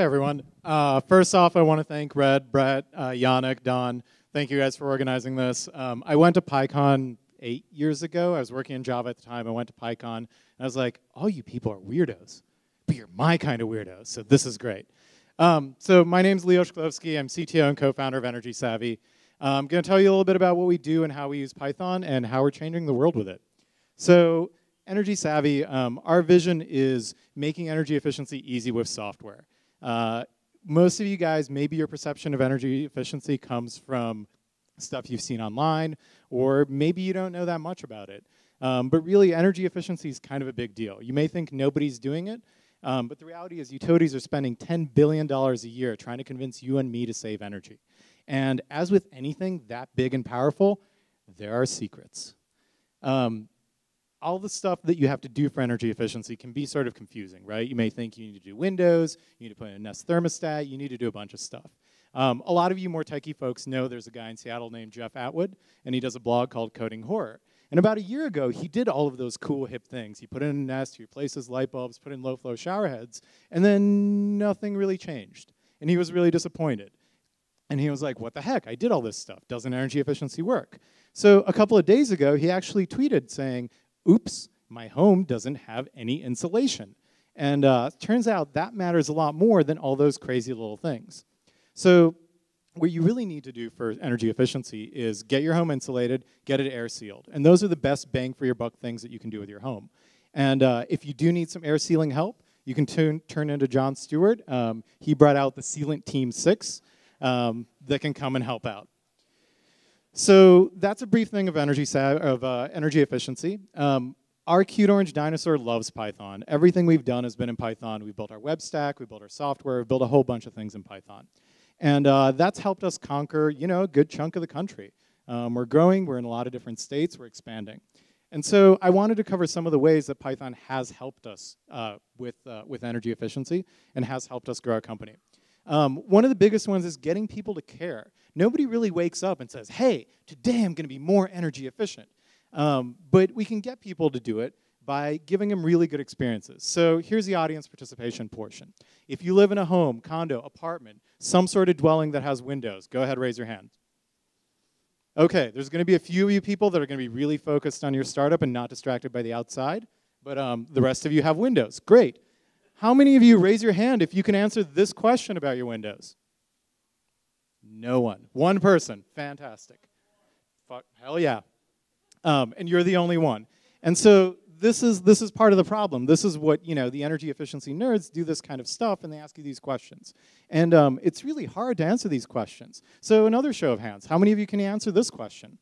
Hey, everyone. First off, I want to thank Red, Brett, Yannick, Don. Thank you guys for organizing this. I went to PyCon 8 years ago. I was working in Java at the time. I went to PyCon, and I was like, all you people are weirdos, but you're my kind of weirdos, so this is great. So my name's Shklovskii. I'm CTO and co-founder of EnergySavvy. I'm going to tell you a little bit about what we do and how we use Python and how we're changing the world with it. So EnergySavvy, our vision is making energy efficiency easy with software. Most of you guys, maybe your perception of energy efficiency comes from stuff you've seen online, or maybe you don't know that much about it. But really, energy efficiency is kind of a big deal. You may think nobody's doing it, but the reality is utilities are spending $10 billion a year trying to convince you and me to save energy. And as with anything that big and powerful, there are secrets. All the stuff that you have to do for energy efficiency can be sort of confusing, right? You may think you need to do Windows, you need to put in a Nest thermostat, you need to do a bunch of stuff. A lot of you more techie folks know there's a guy in Seattle named Jeff Atwood, and he does a blog called Coding Horror. And about a year ago, he did all of those cool, hip things. He put in a Nest, he replaced his light bulbs, put in low-flow shower heads, and then nothing really changed. And he was really disappointed. And he was like, what the heck? I did all this stuff. Doesn't energy efficiency work? So a couple of days ago, he actually tweeted saying, oops, my home doesn't have any insulation. And turns out that matters a lot more than all those crazy little things. So what you really need to do for energy efficiency is get your home insulated, get it air sealed. And those are the best bang for your buck things that you can do with your home. And if you do need some air sealing help, you can turn into John Stewart. He brought out the Sealant Team 6 that can come and help out. So that's a brief thing of energy efficiency. Our cute orange dinosaur loves Python. Everything we've done has been in Python. We built our web stack, we built our software, we built a whole bunch of things in Python. And that's helped us conquer, a good chunk of the country. We're growing, we're in a lot of different states, we're expanding. And so I wanted to cover some of the ways that Python has helped us with energy efficiency and has helped us grow our company. One of the biggest ones is getting people to care. Nobody really wakes up and says, hey, today I'm going to be more energy efficient. But we can get people to do it by giving them really good experiences. So here's the audience participation portion. If you live in a home, condo, apartment, some sort of dwelling that has windows, go ahead, raise your hand. Okay, there's going to be a few of you people that are going to be really focused on your startup and not distracted by the outside. But the rest of you have windows. Great. How many of you raise your hand if you can answer this question about your windows? No one. One person. Fantastic. Fuck, hell yeah. And you're the only one. And so this is part of the problem. This is what, the energy efficiency nerds do this kind of stuff, and they ask you these questions. And it's really hard to answer these questions. So another show of hands. How many of you can answer this question?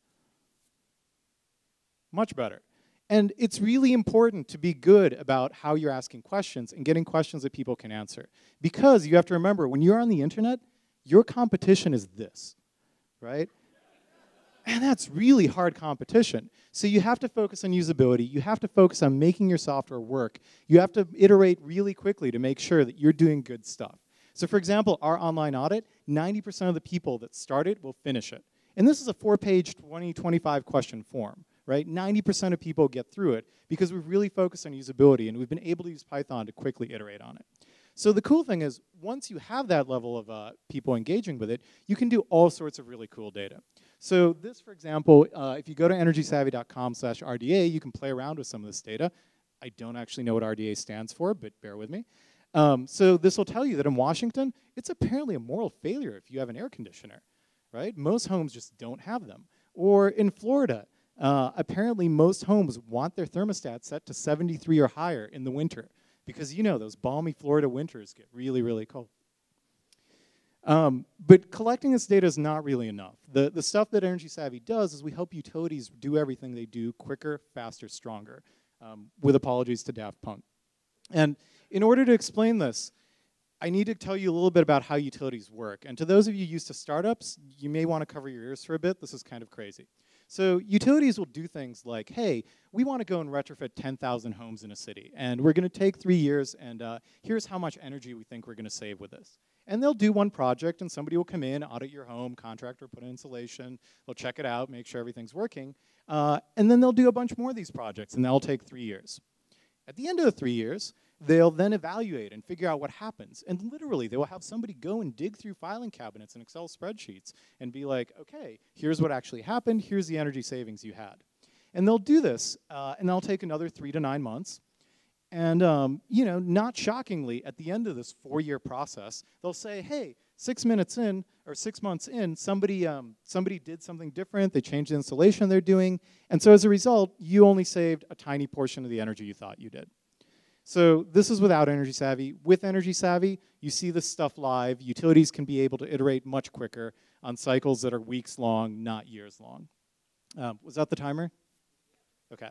Much better. And it's really important to be good about how you're asking questions and getting questions that people can answer. Because you have to remember, when you're on the internet, your competition is this, right? And that's really hard competition. So you have to focus on usability. You have to focus on making your software work. You have to iterate really quickly to make sure that you're doing good stuff. So for example, our online audit, 90% of the people that start it will finish it. And this is a 4-page, 25 question form. Right? 90% of people get through it because we've really focused on usability and we've been able to use Python to quickly iterate on it. So the cool thing is, once you have that level of people engaging with it, you can do all sorts of really cool data. So this, for example, if you go to energysavvy.com/RDA, you can play around with some of this data. I don't actually know what RDA stands for, but bear with me. So this will tell you that in Washington, it's apparently a moral failure if you have an air conditioner, right? Most homes just don't have them. Or in Florida, apparently most homes want their thermostat set to 73 or higher in the winter because those balmy Florida winters get really, really cold. But collecting this data is not really enough. The stuff that EnergySavvy does is we help utilities do everything they do quicker, faster, stronger, with apologies to Daft Punk. And in order to explain this, I need to tell you a little bit about how utilities work. And to those of you used to startups, you may want to cover your ears for a bit. This is kind of crazy. So utilities will do things like, hey, we want to go and retrofit 10,000 homes in a city. And we're going to take 3 years, and here's how much energy we think we're going to save with this. And they'll do one project, and somebody will come in, audit your home, contractor, put in insulation. They'll check it out, make sure everything's working. And then they'll do a bunch more of these projects, and that'll take 3 years. At the end of the 3 years, They'll then evaluate and figure out what happens. And literally, they will have somebody go and dig through filing cabinets and Excel spreadsheets and be like, okay, here's what actually happened. Here's the energy savings you had. And they'll do this, and they'll take another 3 to 9 months. And you know, not shockingly, at the end of this 4-year process, they'll say, hey, 6 months in, somebody did something different. They changed the installation they're doing. And so as a result, you only saved a tiny portion of the energy you thought you did. So this is without EnergySavvy. With EnergySavvy, you see this stuff live. Utilities can be able to iterate much quicker on cycles that are weeks long, not years long. Was that the timer? Okay.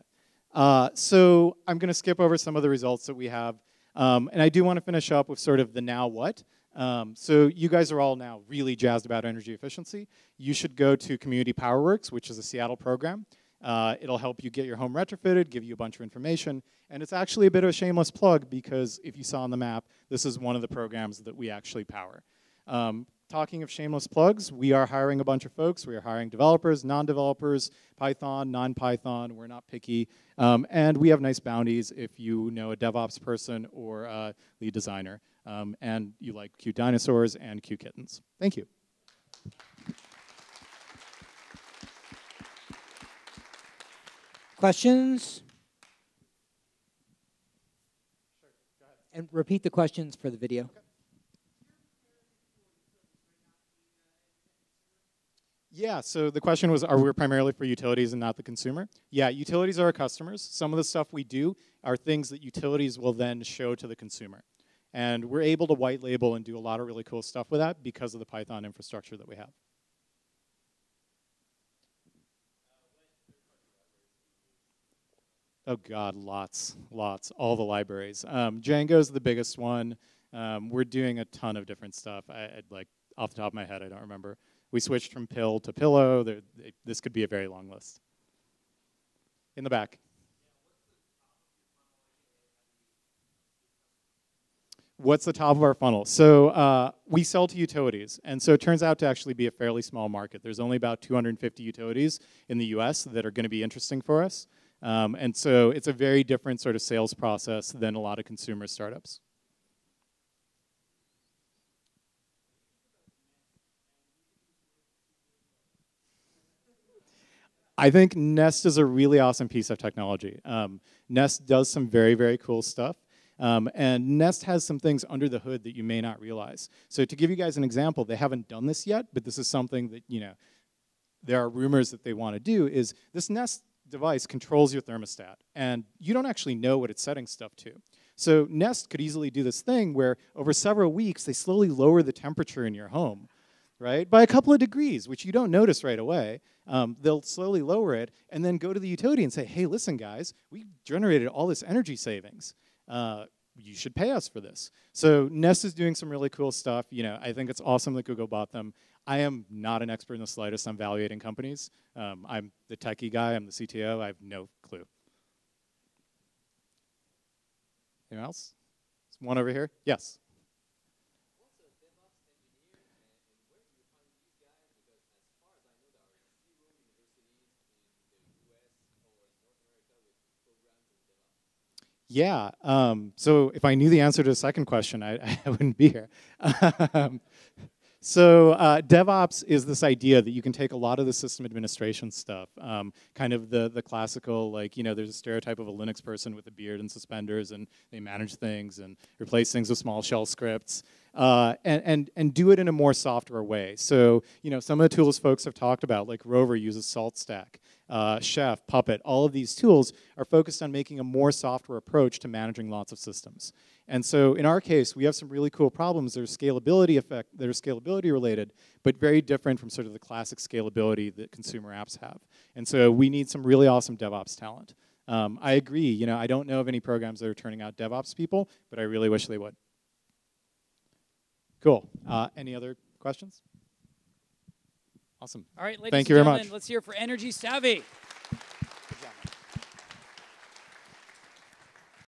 So I'm going to skip over some of the results that we have. And I do want to finish up with sort of the now what. So you guys are all now really jazzed about energy efficiency. You should go to Community PowerWorks, which is a Seattle program. It'll help you get your home retrofitted, give you a bunch of information. And it's actually a bit of a shameless plug because if you saw on the map, this is one of the programs that we actually power. Talking of shameless plugs, we are hiring a bunch of folks. We are hiring developers, non-developers, Python, non-Python. We're not picky. And we have nice bounties if you know a DevOps person or a lead designer. And you like cute dinosaurs and cute kittens. Thank you. Questions? Sure, go ahead. And repeat the questions for the video. Okay. Yeah, so the question was, are we primarily for utilities and not the consumer? Yeah, utilities are our customers. Some of the stuff we do are things that utilities will then show to the consumer. And we're able to white label and do a lot of really cool stuff with that because of the Python infrastructure that we have. Oh God, lots, all the libraries. Django's the biggest one. We're doing a ton of different stuff. Like off the top of my head, I don't remember. We switched from pill to pillow. This could be a very long list. In the back. What's the top of our funnel? So we sell to utilities, and so it turns out to actually be a fairly small market. There's only about 250 utilities in the US that are going to be interesting for us. And so it's a very different sort of sales process than a lot of consumer startups. I think Nest is a really awesome piece of technology. Nest does some very, very cool stuff. And Nest has some things under the hood that you may not realize. So to give you guys an example, they haven't done this yet, but this is something that, you know, there are rumors that they want to do, is this Nest device controls your thermostat, and you don't actually know what it's setting stuff to. So Nest could easily do this thing where over several weeks, they slowly lower the temperature in your home, right, by a couple of degrees, which you don't notice right away. They'll slowly lower it and then go to the utility and say, hey, listen, guys, we generated all this energy savings. You should pay us for this. So Nest is doing some really cool stuff. You know, I think it's awesome that Google bought them. I am not an expert in the slightest on valuating companies. I'm the techie guy. I'm the CTO. I have no clue. Anyone else? There's one over here. Yes. Yeah, so if I knew the answer to the second question, I wouldn't be here. So DevOps is this idea that you can take a lot of the system administration stuff, kind of the classical, like, you know, there's a stereotype of a Linux person with a beard and suspenders, and they manage things and replace things with small shell scripts, and do it in a more software way. So, you know, some of the tools folks have talked about, like Rover uses SaltStack, Chef, Puppet, all of these tools are focused on making a more software approach to managing lots of systems. And so in our case, we have some really cool problems that are scalability related, but very different from sort of the classic scalability that consumer apps have. And so we need some really awesome DevOps talent. I agree, you know, I don't know of any programs that are turning out DevOps people, but I really wish they would. Cool. Any other questions? Awesome. All right, ladies Thank and you very gentlemen, much. let's hear for EnergySavvy.